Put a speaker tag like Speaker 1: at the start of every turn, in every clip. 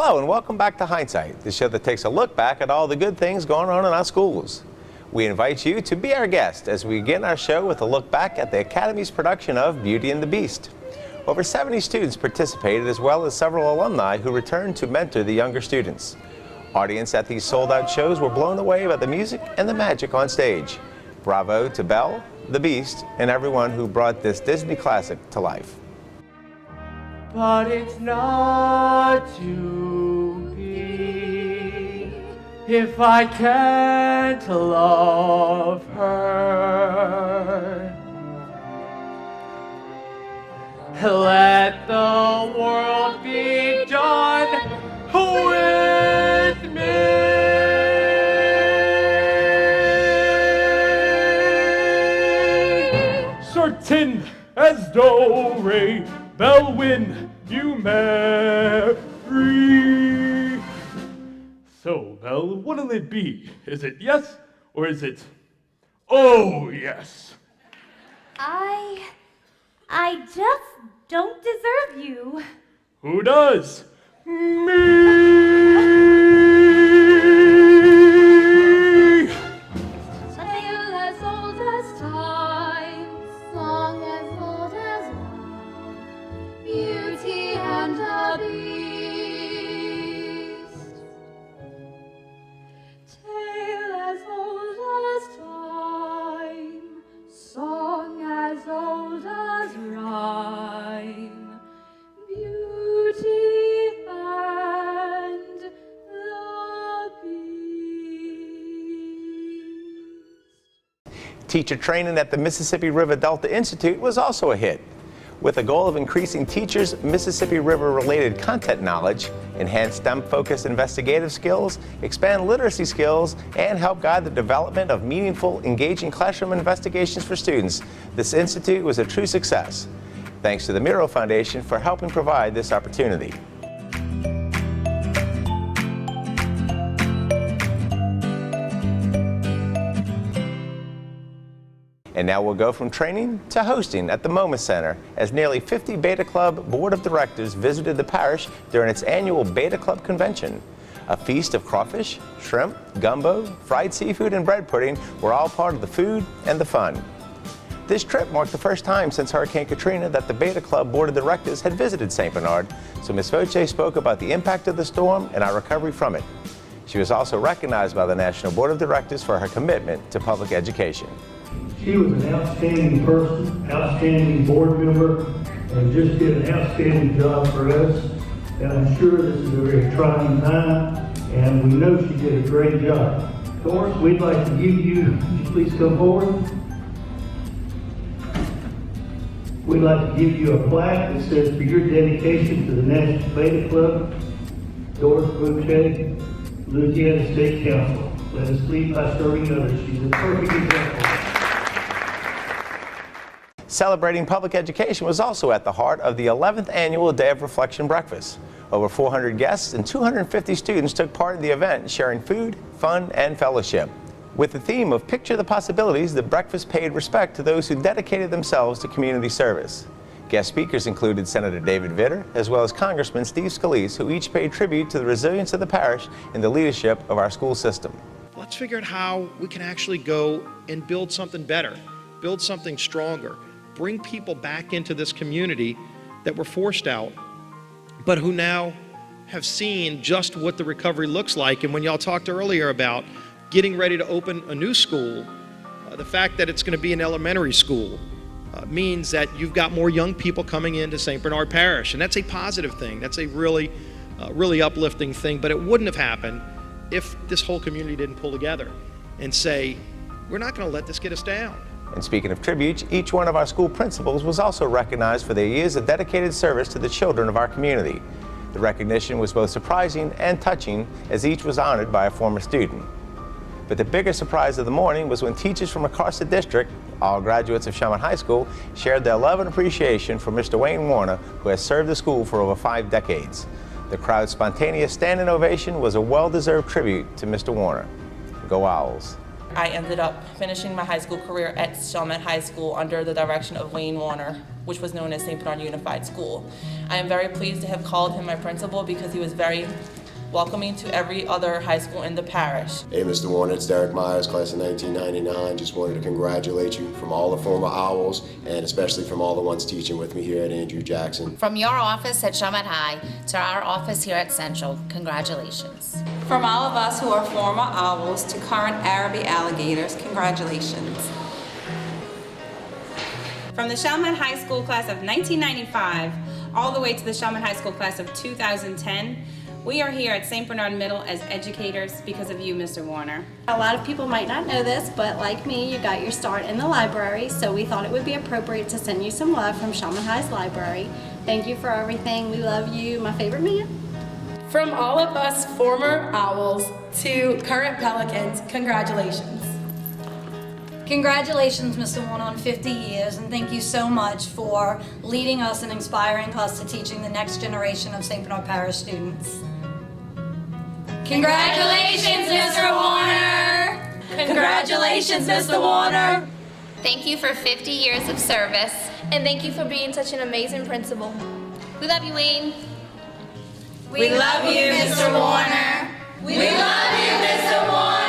Speaker 1: Hello and welcome back to Hindsight, the show that takes a look back at all the good things going on in our schools. We invite you to be our guest as we begin our show with a look back at the Academy's production of Beauty and the Beast. Over 70 students participated, as well as several alumni who returned to mentor the younger students. Audience at these sold-out shows were blown away by the music and the magic on stage. Bravo to Belle, the Beast, and everyone who brought this Disney classic to life.
Speaker 2: But it's not to be if I can't love her. Let the world be done with me. Certain as do-re, Belle win, you marry. So, Belle, what'll it be? Is it yes, or is it, oh yes?
Speaker 3: I just don't deserve you.
Speaker 2: Who does? Me!
Speaker 3: Tale as old as time, song as old as love, Beauty and the Beast. Tale as old as time, song as old as rhyme, Beauty and the Beast.
Speaker 1: Teacher training at the Mississippi River Delta Institute was also a hit, with the goal of increasing teachers' Mississippi River-related content knowledge, enhance STEM-focused investigative skills, expand literacy skills, and help guide the development of meaningful, engaging classroom investigations for students. This institute was a true success. Thanks to the Miro Foundation for helping provide this opportunity. And now we'll go from training to hosting at the MoMA Center as nearly 50 Beta Club Board of Directors visited the parish during its annual Beta Club Convention. A feast of crawfish, shrimp, gumbo, fried seafood, and bread pudding were all part of the food and the fun. This trip marked the first time since Hurricane Katrina that the Beta Club Board of Directors had visited St. Bernard, so Ms. Voce spoke about the impact of the storm and our recovery from it. She was also recognized by the National Board of Directors for her commitment to public education.
Speaker 4: She was an outstanding person, outstanding board member, and just did an outstanding job for us. And I'm sure this is a very trying time, and we know she did a great job. Doris, we'd like to give you, would you please come forward? We'd like to give you a plaque that says, for your dedication to the National Beta Club, Doris Boucher, Louisiana State Council. Let us lead by serving others. She's a perfect example.
Speaker 1: Celebrating public education was also at the heart of the 11th annual Day of Reflection breakfast. Over 400 guests and 250 students took part in the event, sharing food, fun, and fellowship. With the theme of Picture the Possibilities, the breakfast paid respect to those who dedicated themselves to community service. Guest speakers included Senator David Vitter, as well as Congressman Steve Scalise, who each paid tribute to the resilience of the parish and the leadership of our school system.
Speaker 5: Let's figure out how we can actually go and build something better, build something stronger, bring people back into this community that were forced out, but who now have seen just what the recovery looks like. And when y'all talked earlier about getting ready to open a new school, the fact that it's going to be an elementary school means that you've got more young people coming into St. Bernard Parish, and that's a positive thing. That's a really uplifting thing, but it wouldn't have happened if this whole community didn't pull together and say, we're not going to let this get us down.
Speaker 1: And speaking of tributes, each one of our school principals was also recognized for their years of dedicated service to the children of our community. The recognition was both surprising and touching, as each was honored by a former student. But the bigger surprise of the morning was when teachers from across the district, all graduates of Sherman High School, shared their love and appreciation for Mr. Wayne Warner, who has served the school for over 5 decades. The crowd's spontaneous standing ovation was a well-deserved tribute to Mr. Warner. Go Owls.
Speaker 6: I ended up finishing my high school career at Chalmette High School under the direction of Wayne Warner, which was known as St. Bernard Unified School. I am very pleased to have called him my principal because he was very welcoming to every other high school in the parish.
Speaker 7: Hey, Mr. Warner, it's Derek Myers, class of 1999. Just wanted to congratulate you from all the former Owls and especially from all the ones teaching with me here at Andrew Jackson.
Speaker 8: From your office at Chalmette High to our office here at Central, congratulations.
Speaker 9: From all of us who are former Owls to current Araby Alligators, congratulations. From the Chalmette High School class of 1995 all the way to the Chalmette High School class of 2010, we are here at St. Bernard Middle as educators because of you, Mr. Warner.
Speaker 10: A lot of people might not know this, but like me, you got your start in the library, so we thought it would be appropriate to send you some love from Chalmette High's library. Thank you for everything. We love you, my favorite man.
Speaker 11: From all of us former Owls to current Pelicans, congratulations.
Speaker 12: Congratulations, Mr. Warner, on 50 years, and thank you so much for leading us and inspiring us to teaching the next generation of St. Bernard Parish students.
Speaker 11: Congratulations, Mr. Warner! Congratulations, Mr. Warner!
Speaker 8: Thank you for 50 years of service.
Speaker 13: And thank you for being such an amazing principal.
Speaker 8: We love you, Wayne.
Speaker 11: We love you, Mr. Warner! We love you, Mr. Warner!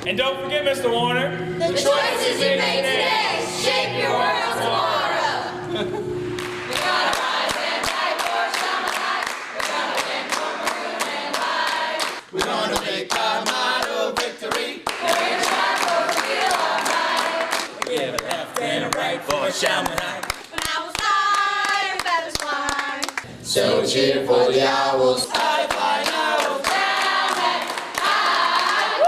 Speaker 14: And don't forget, Mr. Warner,
Speaker 11: the choices you make today shape your world tomorrow! We gotta rise and fight for Chalmette High. We're gonna win for maroon and white.
Speaker 7: We're gonna make our motto victory.
Speaker 11: We're trying for real all night.
Speaker 14: we have a left and a right for Chalmette High.
Speaker 11: When owls fly, feathers fly.
Speaker 7: So cheer for the Owls.
Speaker 11: High flying owls, Chalmette High.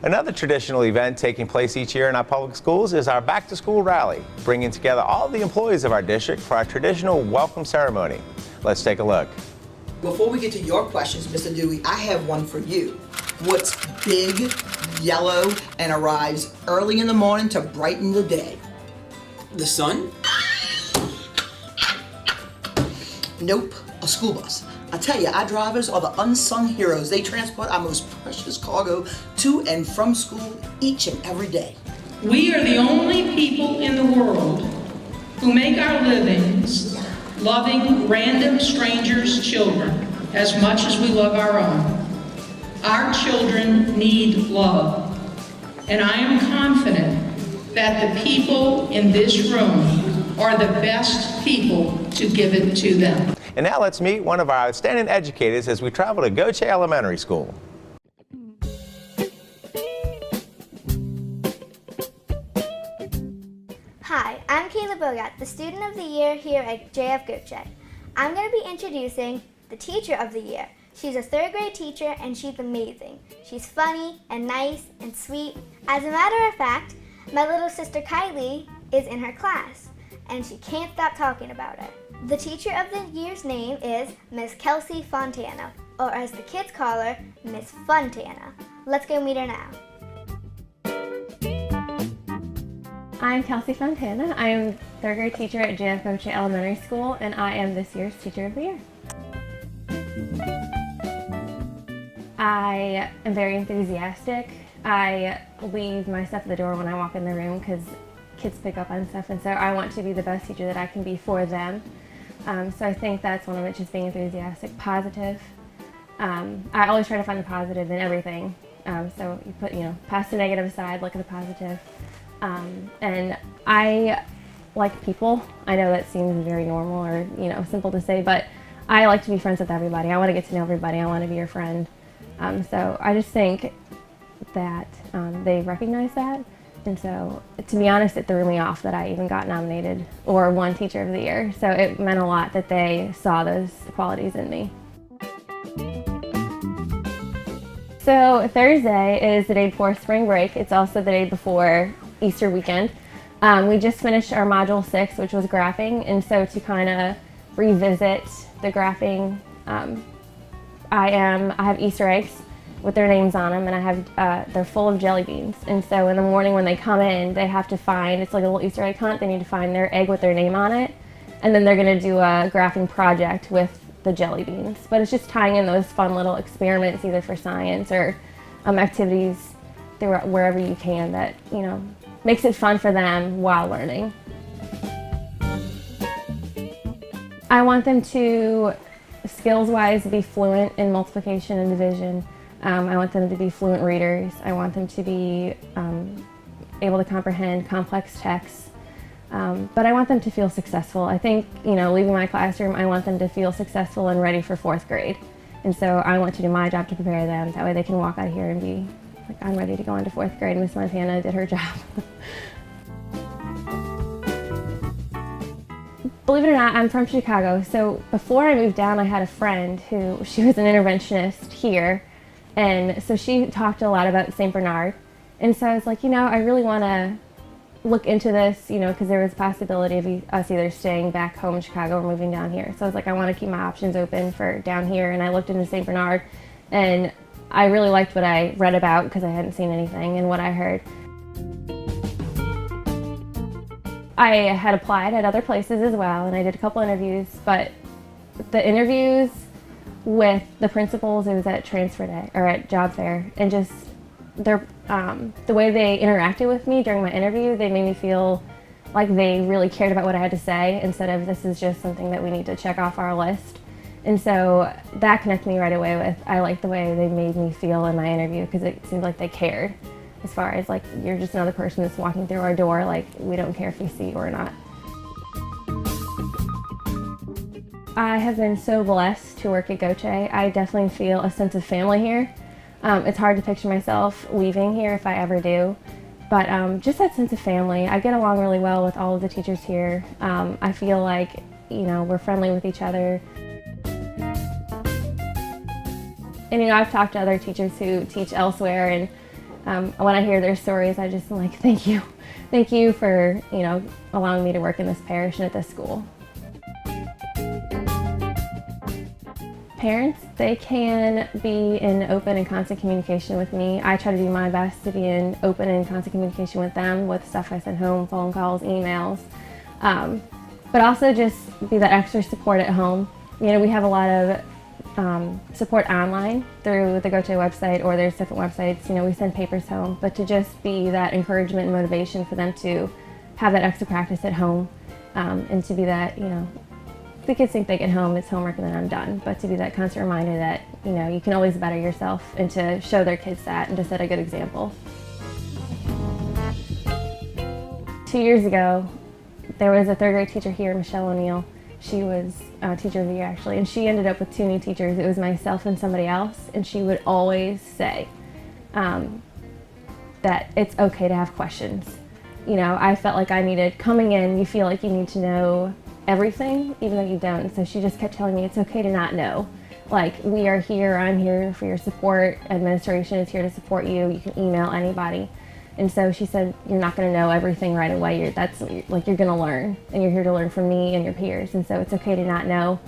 Speaker 1: Another traditional event taking place each year in our public schools is our Back to School Rally, bringing together all the employees of our district for our traditional welcome ceremony. Let's take a look.
Speaker 15: Before we get to your questions, Mr. Dewey, I have one for you. What's big, yellow, and arrives early in the morning to brighten the day?
Speaker 16: The sun?
Speaker 15: Nope, a school bus. I tell you, our drivers are the unsung heroes. They transport our most precious cargo to and from school each and every day.
Speaker 17: We are the only people in the world who make our livings loving random strangers' children as much as we love our own. Our children need love, and I am confident that the people in this room are the best people to give it to them.
Speaker 1: And now let's meet one of our outstanding educators as we travel to Gauthier Elementary School.
Speaker 18: Hi, I'm Kayla Bogat, the Student of the Year here at JF Gauthier. I'm going to be introducing the Teacher of the Year. She's a third grade teacher and she's amazing. She's funny and nice and sweet. As a matter of fact, my little sister Kylie is in her class and she can't stop talking about it. The Teacher of the Year's name is Miss Kelsey Fontana, or as the kids call her, Miss Fontana. Let's go meet her now.
Speaker 19: I'm Kelsey Fontana. I am third grade teacher at JF Gauthier Elementary School, and I am this year's Teacher of the Year. I am very enthusiastic. I leave my stuff at the door when I walk in the room because kids pick up on stuff, and so I want to be the best teacher that I can be for them. So I think that's one of it, just being enthusiastic, positive. I always try to find the positive in everything. So you put, past the negative aside, look at the positive. And I like people. I know that seems very normal or, simple to say, but I like to be friends with everybody. I want to get to know everybody. I want to be your friend. So I just think that they recognize that. And so, to be honest, it threw me off that I even got nominated or won Teacher of the Year. So it meant a lot that they saw those qualities in me. So Thursday is the day before spring break. It's also the day before Easter weekend. We just finished our Module 6, which was graphing. And so to kind of revisit the graphing, I have Easter eggs with their names on them, and I have they're full of jelly beans. And so in the morning when they come in, they have to find, it's like a little Easter egg hunt, they need to find their egg with their name on it, and then they're going to do a graphing project with the jelly beans. But it's just tying in those fun little experiments, either for science or activities wherever you can that, makes it fun for them while learning. I want them to, skills-wise, be fluent in multiplication and division. I want them to be fluent readers. I want them to be able to comprehend complex texts. But I want them to feel successful. I think, leaving my classroom, I want them to feel successful and ready for 4th grade. And so I want to do my job to prepare them. That way they can walk out here and be like, I'm ready to go into 4th grade. Miss Montana did her job. Believe it or not, I'm from Chicago. So before I moved down, I had a friend she was an interventionist here. And so she talked a lot about St. Bernard. And so I was like, I really want to look into this, because there was a possibility of us either staying back home in Chicago or moving down here. So I was like, I want to keep my options open for down here. And I looked into St. Bernard, and I really liked what I read about because I hadn't seen anything and what I heard. I had applied at other places as well, and I did a couple interviews, but the interviews with the principals, it was at transfer day or at job fair, and just the way they interacted with me during my interview, they made me feel like they really cared about what I had to say instead of this is just something that we need to check off our list. And so that connected me right away with, I like the way they made me feel in my interview because it seemed like they cared as far as like, you're just another person that's walking through our door, like we don't care if we see you or not. I have been so blessed to work at Gauthier. I definitely feel a sense of family here. It's hard to picture myself leaving here if I ever do, but just that sense of family. I get along really well with all of the teachers here. I feel like, we're friendly with each other. And I've talked to other teachers who teach elsewhere, and when I hear their stories, I just am like, thank you. Thank you for, allowing me to work in this parish and at this school. Parents, they can be in open and constant communication with me. I try to do my best to be in open and constant communication with them with stuff I send home, phone calls, emails, but also just be that extra support at home. We have a lot of support online through the Gauthier website, or there's different websites. We send papers home, but to just be that encouragement and motivation for them to have that extra practice at home, and to be that, the kids think they get home, it's homework, and then I'm done. But to be that constant reminder that, you can always better yourself, and to show their kids that and to set a good example. 2 years ago, there was a 3rd grade teacher here, Michelle O'Neill. She was teacher of the year, actually, and she ended up with 2 new teachers. It was myself and somebody else, and she would always say that it's okay to have questions. I felt like I needed, coming in, you feel like you need to know everything, even though you don't. So she just kept telling me it's okay to not know. Like, we are here, I'm here for your support, administration is here to support you, you can email anybody. And so she said, you're not going to know everything right away, you're going to learn, and you're here to learn from me and your peers, and so it's okay to not know.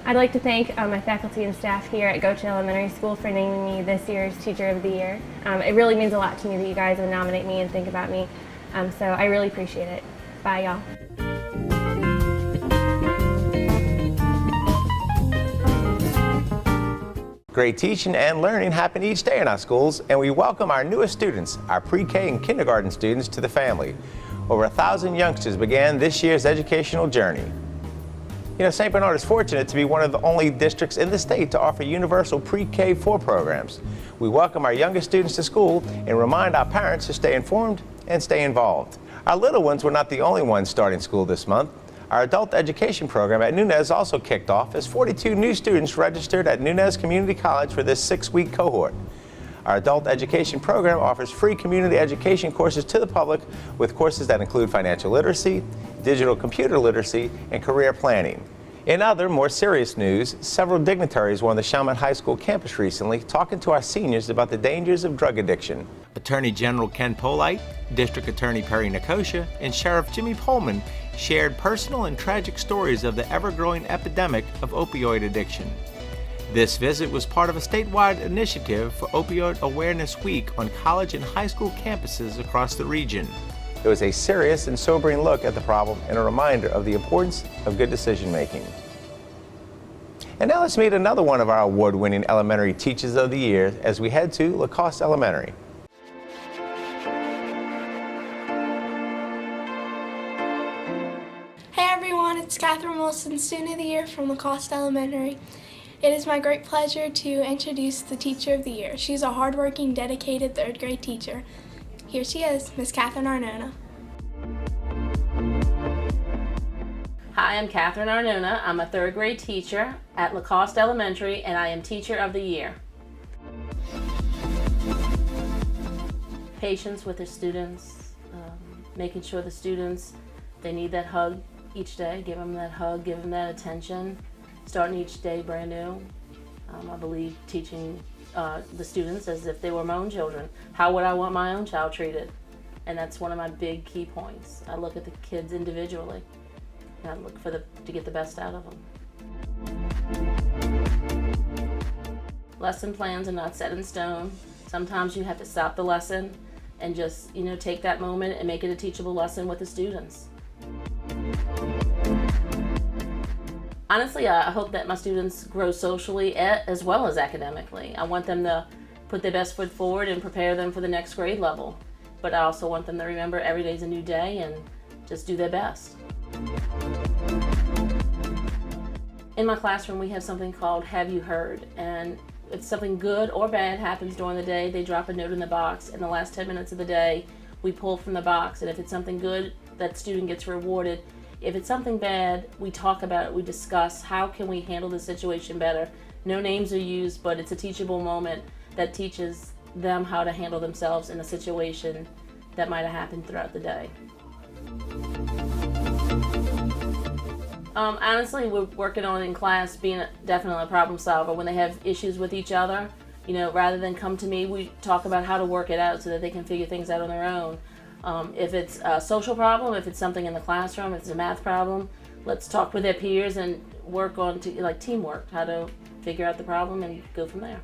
Speaker 19: I'd like to thank my faculty and staff here at Gauthier Elementary School for naming me this year's Teacher of the Year. It really means a lot to me that you guys would nominate me and think about me. So I really appreciate it. Bye, y'all.
Speaker 1: Great teaching and learning happen each day in our schools, and we welcome our newest students, our pre-K and kindergarten students, to the family. Over 1,000 youngsters began this year's educational journey. St. Bernard is fortunate to be one of the only districts in the state to offer universal pre-K-4 programs. We welcome our youngest students to school and remind our parents to stay informed and stay involved. Our little ones were not the only ones starting school this month. Our adult education program at Nunez also kicked off as 42 new students registered at Nunez Community College for this 6-week cohort. Our adult education program offers free community education courses to the public, with courses that include financial literacy, digital computer literacy, and career planning. In other, more serious news, several dignitaries were on the Chalmette High School campus recently talking to our seniors about the dangers of drug addiction. Attorney General Ken Polite, District Attorney Perry Nicosia, and Sheriff Jimmy Pullman shared personal and tragic stories of the ever-growing epidemic of opioid addiction. This visit was part of a statewide initiative for Opioid Awareness Week on college and high school campuses across the region. It was a serious and sobering look at the problem and a reminder of the importance of good decision making. And now let's meet another one of our award-winning elementary teachers of the year as we head to Lacoste Elementary.
Speaker 20: Hey everyone, it's Catherine Wilson, Student of the Year from Lacoste Elementary. It is my great pleasure to introduce the Teacher of the Year. She's a hardworking, dedicated third grade teacher. Here she is, Miss Catherine Arnona.
Speaker 21: Hi, I'm Catherine Arnona. I'm a third grade teacher at Lacoste Elementary, and I am Teacher of the Year. Patience with the students, making sure the students, they need that hug each day, give them that hug, give them that attention, starting each day brand new. I believe teaching the students as if they were my own children. How would I want my own child treated? And that's one of my big key points. I look at the kids individually. I look to get the best out of them. Lesson plans are not set in stone. Sometimes you have to stop the lesson and just, take that moment and make it a teachable lesson with the students. Honestly, I hope that my students grow socially as well as academically. I want them to put their best foot forward and prepare them for the next grade level. But I also want them to remember every day is a new day and just do their best. In my classroom, we have something called Have You Heard? And if something good or bad happens during the day, they drop a note in the box. In the last 10 minutes of the day, we pull from the box. And if it's something good, that student gets rewarded. If it's something bad, we talk about it, we discuss how can we handle the situation better. No names are used, but it's a teachable moment that teaches them how to handle themselves in a situation that might have happened throughout the day. Honestly, we're working on in class being definitely a problem solver. When they have issues with each other, rather than come to me, we talk about how to work it out so that they can figure things out on their own. If it's a social problem, if it's something in the classroom, if it's a math problem, let's talk with their peers and work on teamwork, how to figure out the problem and go from there.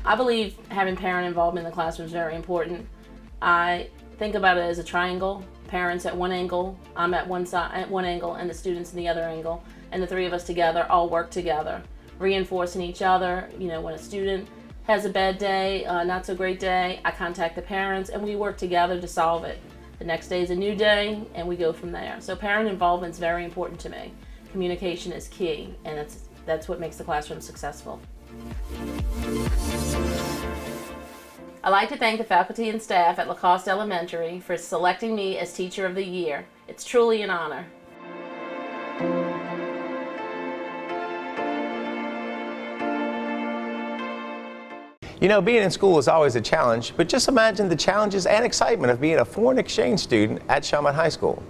Speaker 21: I believe having parent involvement in the classroom is very important. I think about it as a triangle. Parents at one angle, I'm at one side at one angle, and the students in the other angle, and the three of us together all work together, reinforcing each other. When a student has a bad day, not so great day, I contact the parents and we work together to solve it. The next day is a new day and we go from there. So parent involvement is very important to me. Communication is key, and that's what makes the classroom successful. I'd like to thank the faculty and staff at Lacoste Elementary for selecting me as Teacher of the Year. It's truly an honor.
Speaker 1: Being in school is always a challenge, but just imagine the challenges and excitement of being a foreign exchange student at Chalmette High School.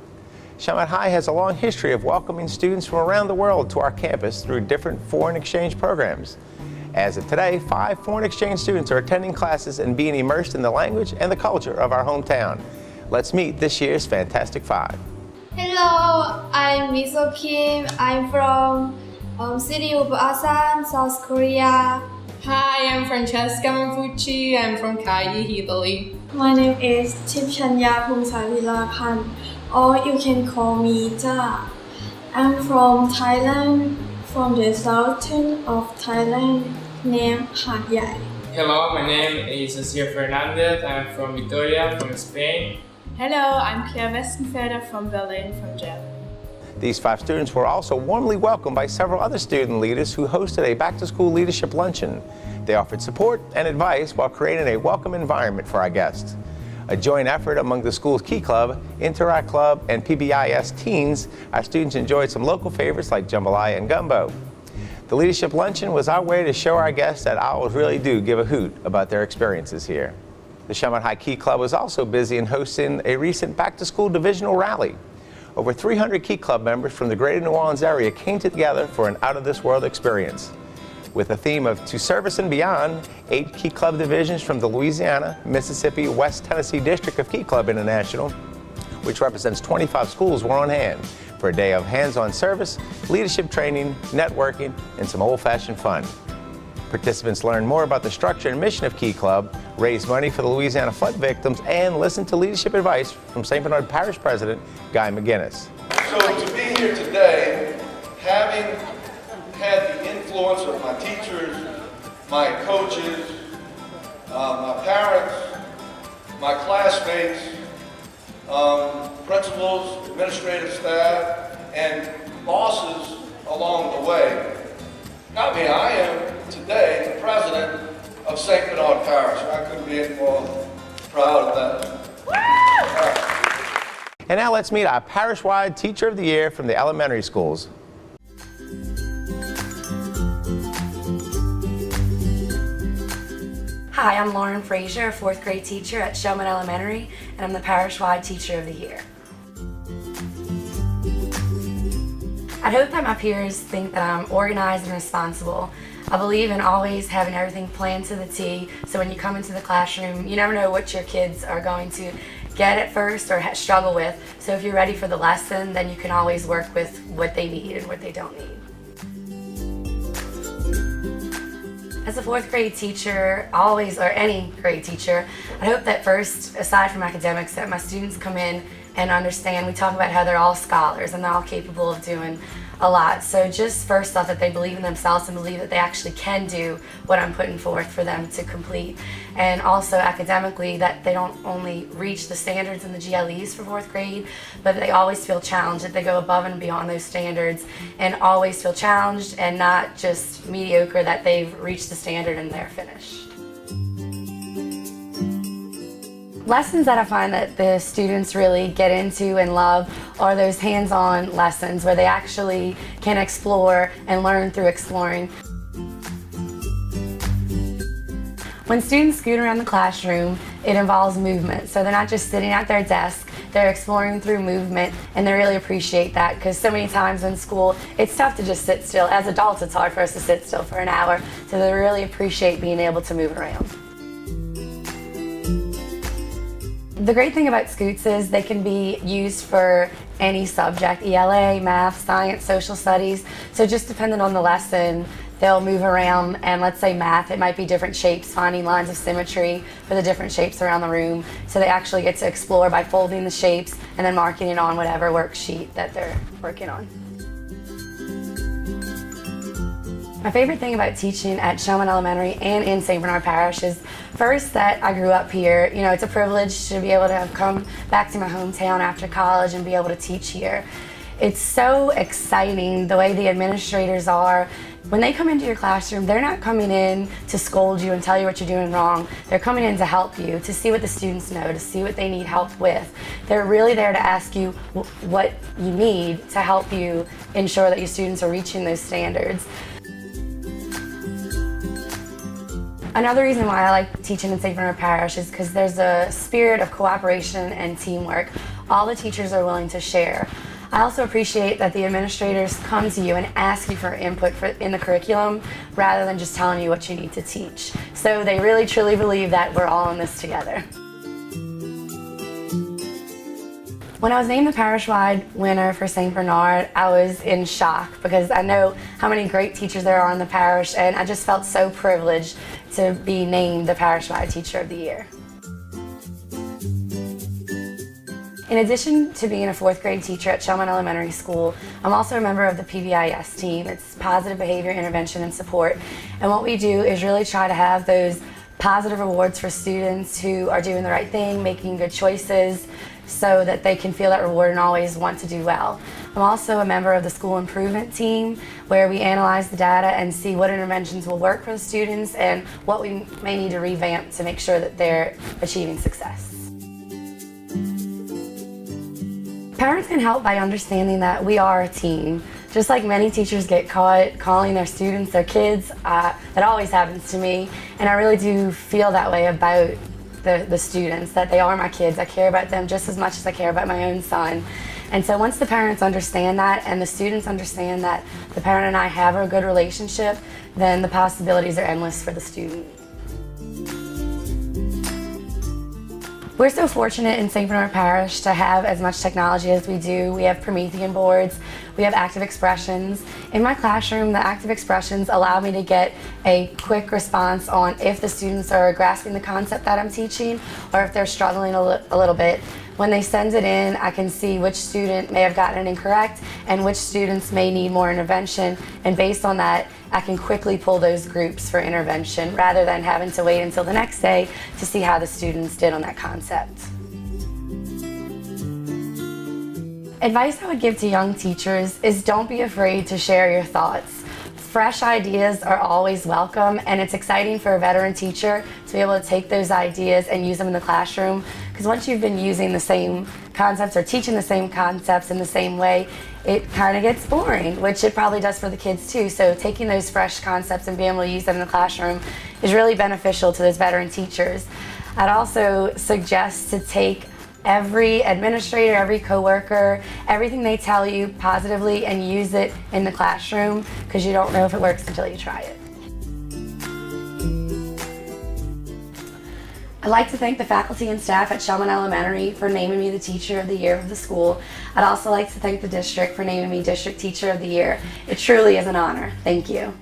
Speaker 1: Chalmette High has a long history of welcoming students from around the world to our campus through different foreign exchange programs. As of today, 5 foreign exchange students are attending classes and being immersed in the language and the culture of our hometown. Let's meet this year's Fantastic Five.
Speaker 22: Hello, I'm Miso Kim. I'm from city of Asan, South Korea.
Speaker 23: Hi, I'm Francesca Manfucci. I'm from Kayla, Italy.
Speaker 22: My name is Tipchanya Phumsarilapan, or you can call me Ja. I'm from Thailand, from the southern of Thailand, named Hat Yai.
Speaker 23: Hello, my name is Cecilia Fernandez. I'm from Vitoria, from Spain.
Speaker 24: Hello, I'm Claire Westenfelder from Berlin, from Germany.
Speaker 1: These 5 students were also warmly welcomed by several other student leaders who hosted a back-to-school leadership luncheon. They offered support and advice while creating a welcome environment for our guests. A joint effort among the school's Key Club, Interact Club, and PBIS teens, our students enjoyed some local favorites like jambalaya and gumbo. The leadership luncheon was our way to show our guests that owls really do give a hoot about their experiences here. The Chalmette High Key Club was also busy in hosting a recent back-to-school divisional rally. Over 300 Key Club members from the greater New Orleans area came together for an out-of-this-world experience. With a theme of To Service and Beyond, 8 Key Club divisions from the Louisiana, Mississippi, West Tennessee District of Key Club International, which represents 25 schools, were on hand for a day of hands-on service, leadership training, networking, and some old-fashioned fun. Participants learned more about the structure and mission of Key Club, raised money for the Louisiana flood victims, and listened to leadership advice from St. Bernard Parish President Guy McGinnis.
Speaker 25: So to be here today
Speaker 2: having had the influence of my teachers, my coaches, my parents, my classmates, principals, administrative staff, and bosses along the way, got me. I am today the president of St. Bernard Parish. I couldn't be any more proud of that.
Speaker 1: And now let's meet our parish-wide Teacher of the Year from the elementary schools.
Speaker 3: Hi, I'm Lauren Frazier, a 4th grade teacher at Shellman Elementary, and I'm the parish-wide Teacher of the Year. I hope that my peers think that I'm organized and responsible. I believe in always having everything planned to the T, so when you come into the classroom, you never know what your kids are going to get at first or struggle with. So if you're ready for the lesson, then you can always work with what they need and what they don't need. As a 4th grade teacher, always, or any grade teacher, I hope that first, aside from academics, that my students come in and understand. We talk about how they're all scholars and they're all capable of doing a lot. So just first off, that they believe in themselves and believe that they actually can do what I'm putting forth for them to complete. And also academically, that they don't only reach the standards in the GLEs for 4th grade, but they always feel challenged, that they go above and beyond those standards and always feel challenged and not just mediocre, that they've reached the standard and they're finished. Lessons that I find that the students really get into and love are those hands-on lessons where they actually can explore and learn through exploring. When students scoot around the classroom, it involves movement. So they're not just sitting at their desk, they're exploring through movement, and they really appreciate that, because so many times in school, it's tough to just sit still. As adults, it's hard for us to sit still for an hour, so they really appreciate being able to move around. The great thing about scoots is they can be used for any subject, ELA, math, science, social studies. So just depending on the lesson, they'll move around, and let's say math, it might be different shapes, finding lines of symmetry for the different shapes around the room. So they actually get to explore by folding the shapes and then marking it on whatever worksheet that they're working on. My favorite thing about teaching at Shellman Elementary and in St. Bernard Parish is first that I grew up here. You know, it's a privilege to be able to have come back to my hometown after college and be able to teach here. It's so exciting the way the administrators are. When they come into your classroom, they're not coming in to scold you and tell you what you're doing wrong. They're coming in to help you, to see what the students know, to see what they need help with. They're really there to ask you what you need to help you ensure that your students are reaching those standards. Another reason why I like teaching in St. Bernard Parish is because there's a spirit of cooperation and teamwork. All the teachers are willing to share. I also appreciate that the administrators come to you and ask you for input in the curriculum rather than just telling you what you need to teach. So they really truly believe that we're all in this together. When I was named the parish-wide winner for St. Bernard, I was in shock because I know how many great teachers there are in the parish, and I just felt so privileged to be named the parish-wide Teacher of the Year. In addition to being a 4th grade teacher at Shellman Elementary School, I'm also a member of the PBIS team. It's Positive Behavior Intervention and Support, and what we do is really try to have those positive rewards for students who are doing the right thing, making good choices, so that they can feel that reward and always want to do well. I'm also a member of the school improvement team, where we analyze the data and see what interventions will work for the students and what we may need to revamp to make sure that they're achieving success. Parents can help by understanding that we are a team. Just like many teachers get caught calling their students their kids, that always happens to me, and I really do feel that way about the students, that they are my kids. I care about them just as much as I care about my own son. And so once the parents understand that and the students understand that the parent and I have a good relationship, then the possibilities are endless for the student. We're so fortunate in St. Bernard Parish to have as much technology as we do. We have Promethean boards, we have active expressions. In my classroom, the active expressions allow me to get a quick response on if the students are grasping the concept that I'm teaching or if they're struggling a little bit. When they send it in, I can see which student may have gotten it incorrect and which students may need more intervention, and based on that, I can quickly pull those groups for intervention rather than having to wait until the next day to see how the students did on that concept. Advice I would give to young teachers is don't be afraid to share your thoughts. Fresh ideas are always welcome, and it's exciting for a veteran teacher to be able to take those ideas and use them in the classroom, because once you've been using the same concepts or teaching the same concepts in the same way, it kind of gets boring, which it probably does for the kids too. So taking those fresh concepts and being able to use them in the classroom is really beneficial to those veteran teachers. I'd also suggest to take every administrator, every coworker, everything they tell you positively and use it in the classroom, because you don't know if it works until you try it. I'd like to thank the faculty and staff at Shellman Elementary for naming me the Teacher of the Year of the school. I'd also like to thank the district for naming me District Teacher of the Year. It truly is an honor. Thank you.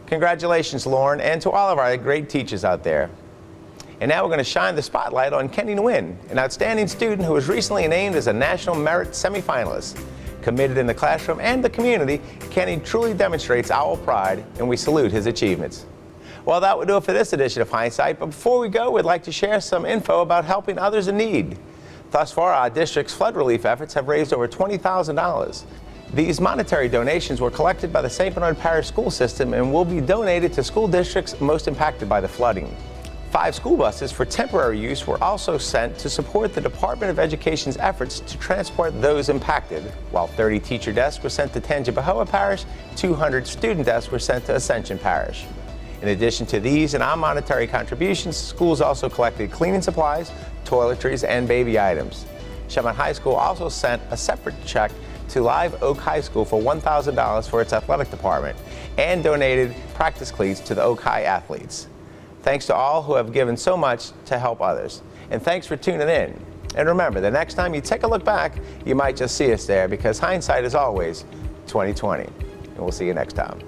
Speaker 1: Congratulations, Lauren, and to all of our great teachers out there. And now we're going to shine the spotlight on Kenny Nguyen, an outstanding student who was recently named as a National Merit semifinalist. Committed in the classroom and the community, Kenny truly demonstrates our pride, and we salute his achievements. Well, that would do it for this edition of Hindsight, but before we go, we'd like to share some info about helping others in need. Thus far, our district's flood relief efforts have raised over $20,000. These monetary donations were collected by the St. Bernard Parish school system and will be donated to school districts most impacted by the flooding. 5 school buses for temporary use were also sent to support the Department of Education's efforts to transport those impacted, while 30 teacher desks were sent to Tangipahoa Parish, 200 student desks were sent to Ascension Parish. In addition to these and our monetary contributions, schools also collected cleaning supplies, toiletries, and baby items. Shellman High School also sent a separate check to Live Oak High School for $1,000 for its athletic department and donated practice cleats to the Oak High athletes. Thanks to all who have given so much to help others. And thanks for tuning in. And remember, the next time you take a look back, you might just see us there, because hindsight is always 20/20. And we'll see you next time.